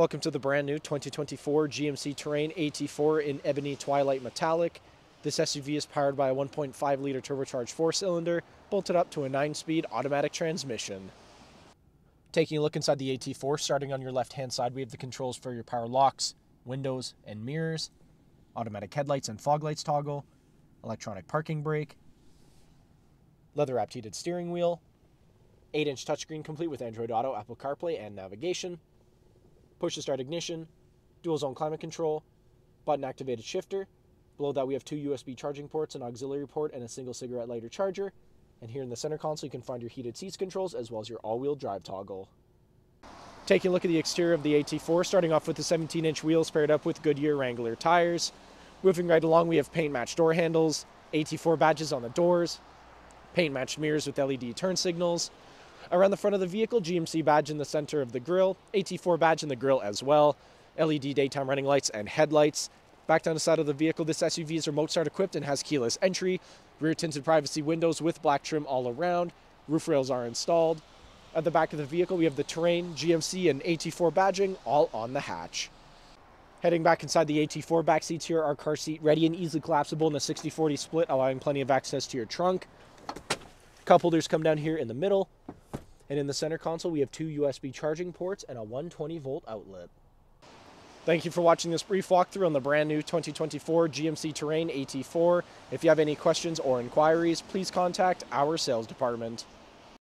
Welcome to the brand new 2024 GMC Terrain AT4 in ebony twilight metallic. This SUV is powered by a 1.5-liter turbocharged 4-cylinder, bolted up to a 9-speed automatic transmission. Taking a look inside the AT4, starting on your left-hand side, we have the controls for your power locks, windows, and mirrors, automatic headlights and fog lights toggle, electronic parking brake, leather-wrapped heated steering wheel, 8-inch touchscreen complete with Android Auto, Apple CarPlay, and navigation, push-to-start ignition, dual-zone climate control, button-activated shifter. Below that we have 2 USB charging ports, an auxiliary port, and a single cigarette lighter charger. And here in the center console you can find your heated seats controls as well as your all-wheel drive toggle. Taking a look at the exterior of the AT4, starting off with the 17-inch wheels paired up with Goodyear Wrangler tires. Moving right along, we have paint-matched door handles, AT4 badges on the doors, paint-matched mirrors with LED turn signals. Around the front of the vehicle, GMC badge in the center of the grille, AT4 badge in the grille as well, LED daytime running lights and headlights. Back down the side of the vehicle, this SUV is remote start equipped and has keyless entry, rear tinted privacy windows with black trim all around, roof rails are installed. At the back of the vehicle, we have the Terrain, GMC, and AT4 badging all on the hatch. Heading back inside the AT4, back seats here are car seat ready and easily collapsible in a 60-40 split, allowing plenty of access to your trunk. Cup holders come down here in the middle. And in the center console, we have 2 USB charging ports and a 120-volt outlet. Thank you for watching this brief walkthrough on the brand new 2024 GMC Terrain AT4. If you have any questions or inquiries, please contact our sales department.